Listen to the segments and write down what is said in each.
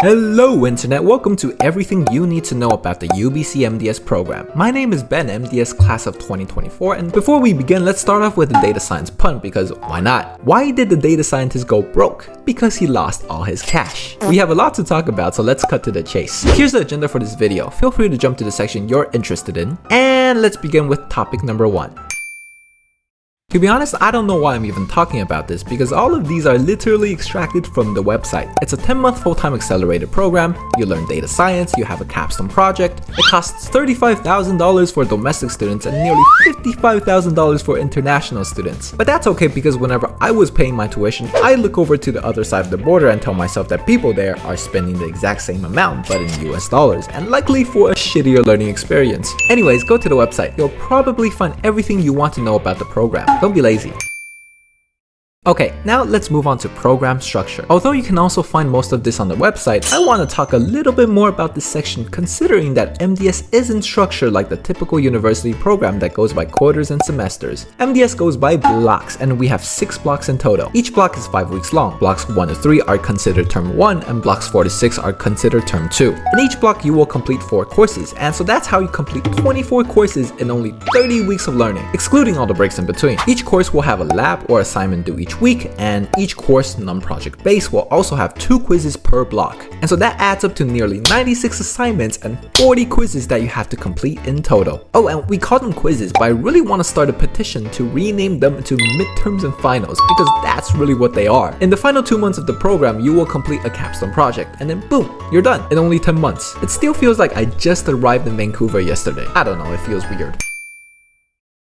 Hello Internet, welcome to everything you need to know about the UBC MDS program. My name is Ben, MDS class of 2024, and before we begin, let's start off with a data science pun, because why not? Why did the data scientist go broke? Because he lost all his cash. We have a lot to talk about, so let's cut to the chase. Here's the agenda for this video. Feel free to jump to the section you're interested in, and let's begin with topic number 1. To be honest, I don't know why I'm even talking about this because all of these are literally extracted from the website. It's a 10-month full-time accelerated program, you learn data science, you have a capstone project, it costs $35,000 for domestic students and nearly $55,000 for international students. But that's okay because whenever I was paying my tuition, I look over to the other side of the border and tell myself that people there are spending the exact same amount but in US dollars and likely for a shittier learning experience. Anyways, go to the website, you'll probably find everything you want to know about the program. Don't be lazy. Okay, now let's move on to program structure. Although you can also find most of this on the website, I want to talk a little bit more about this section considering that MDS isn't structured like the typical university program that goes by quarters and semesters. MDS goes by blocks and we have 6 blocks in total. Each block is 5 weeks long. Blocks 1 to 3 are considered term 1 and blocks 4 to 6 are considered term 2. In each block you will complete 4 courses, and so that's how you complete 24 courses in only 30 weeks of learning, excluding all the breaks in between. Each course will have a lab or assignment due each week, and each course, non-project based, will also have 2 quizzes per block. And so that adds up to nearly 96 assignments and 40 quizzes that you have to complete in total. Oh, and we call them quizzes, but I really want to start a petition to rename them to midterms and finals because that's really what they are. In the final 2 months of the program, you will complete a capstone project and then boom, you're done in only 10 months. It still feels like I just arrived in Vancouver yesterday. I don't know, it feels weird.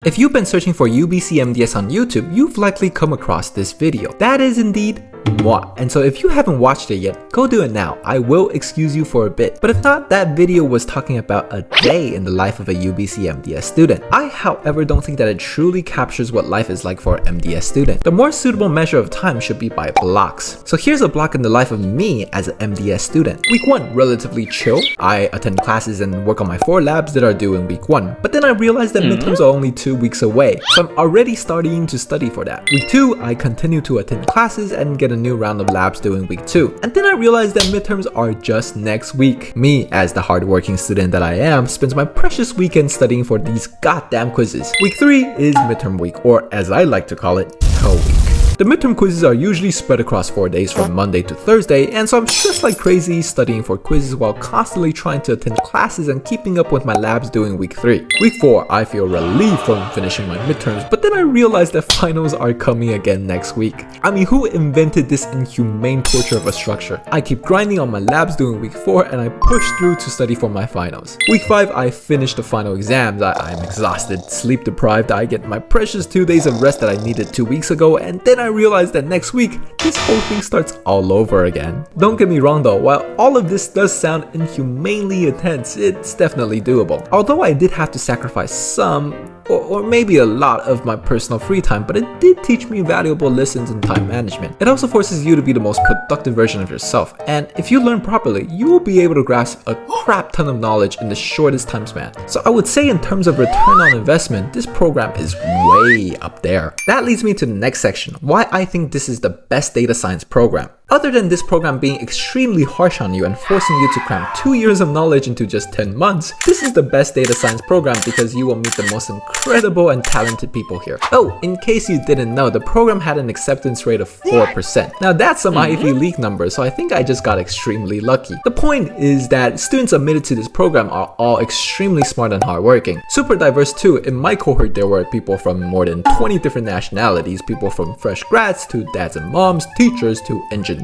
If you've been searching for UBC MDS on YouTube, you've likely come across this video. That is indeed moi. And so if you haven't watched it yet, go do it now. I will excuse you for a bit. But if not, that video was talking about a day in the life of a UBC MDS student. I, however, don't think that it truly captures what life is like for an MDS student. The more suitable measure of time should be by blocks. So here's a block in the life of me as an MDS student. Week 1, relatively chill. I attend classes and work on my 4 labs that are due in week 1. But then I realized that midterms are only 2 weeks away, so I'm already starting to study for that. Week 2, I continue to attend classes and get a new round of labs due in week 2. And then I realized that midterms are just next week. Me, as the hardworking student that I am, spends my precious weekend studying for these goddamn quizzes. Week 3 is midterm week, or as I like to call it, hell week. The midterm quizzes are usually spread across 4 days from Monday to Thursday, and so I'm stressed like crazy studying for quizzes while constantly trying to attend classes and keeping up with my labs doing week 3. Week 4, I feel relieved from finishing my midterms, but then I realized that finals are coming again next week. I mean, who invented this inhumane torture of a structure? I keep grinding on my labs doing week 4 and I push through to study for my finals. Week 5, I finish the final exams. I'm exhausted, sleep deprived, I get my precious 2 days of rest that I needed 2 weeks ago, and then I realized that next week, this whole thing starts all over again. Don't get me wrong though, while all of this does sound inhumanely intense, it's definitely doable. Although I did have to sacrifice some, or maybe a lot of my personal free time, but it did teach me valuable lessons in time management. It also forces you to be the most productive version of yourself, and if you learn properly, you will be able to grasp a crap ton of knowledge in the shortest time span. So I would say in terms of return on investment, this program is way up there. That leads me to the next section, why I think this is the best data science program. Other than this program being extremely harsh on you and forcing you to cram 2 years of knowledge into just 10 months, this is the best data science program because you will meet the most incredible and talented people here. Oh, in case you didn't know, the program had an acceptance rate of 4%. Now that's some Ivy League number, so I think I just got extremely lucky. The point is that students admitted to this program are all extremely smart and hardworking. Super diverse too. In my cohort there were people from more than 20 different nationalities, people from fresh grads to dads and moms, teachers to engineers.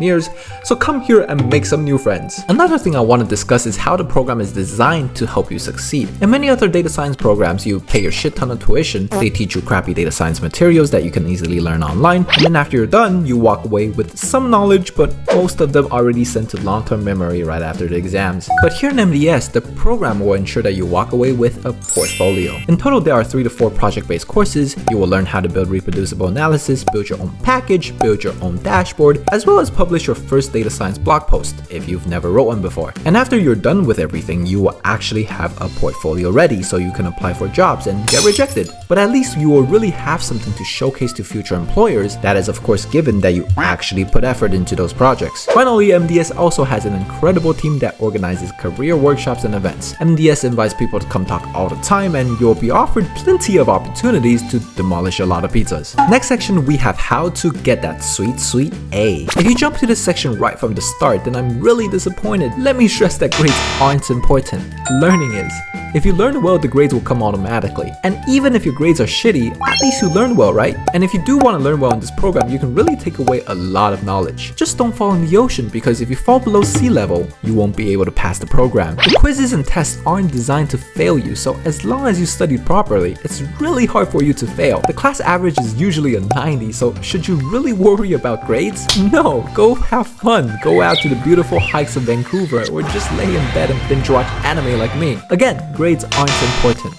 So come here and make some new friends. Another thing I want to discuss is how the program is designed to help you succeed. In many other data science programs, you pay your shit ton of tuition, they teach you crappy data science materials that you can easily learn online, and then after you're done, you walk away with some knowledge, but most of them already sent to long-term memory right after the exams. But here in MDS, the program will ensure that you walk away with a portfolio. In total, there are 3 to 4 project-based courses. You will learn how to build reproducible analysis, build your own package, build your own dashboard, as well as publish your first data science blog post if you've never wrote one before. And after you're done with everything, you will actually have a portfolio ready so you can apply for jobs and get rejected. But at least you will really have something to showcase to future employers. That is of course given that you actually put effort into those projects. Finally, MDS also has an incredible team that organizes career workshops and events. MDS invites people to come talk all the time, and you'll be offered plenty of opportunities to demolish a lot of pizzas. Next section, we have how to get that sweet A. If you jump to this section right from the start, then I'm really disappointed. Let me stress that grades aren't important. Learning is. If you learn well, the grades will come automatically. And even if your grades are shitty, at least you learn well, right? And if you do want to learn well in this program, you can really take away a lot of knowledge. Just don't fall in the ocean, because if you fall below sea level, you won't be able to pass the program. The quizzes and tests aren't designed to fail you, so as long as you studied properly, it's really hard for you to fail. The class average is usually a 90, so should you really worry about grades? No, go have fun. Go out to the beautiful hikes of Vancouver, or just lay in bed and binge watch anime like me. Again, grades aren't important.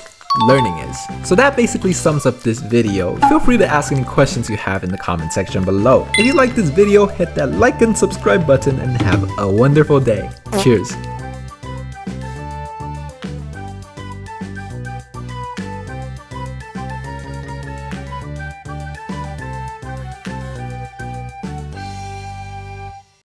Learning is. So that basically sums up this video. Feel free to ask any questions you have in the comment section below. If you like this video, hit that like and subscribe button and have a wonderful day. Cheers.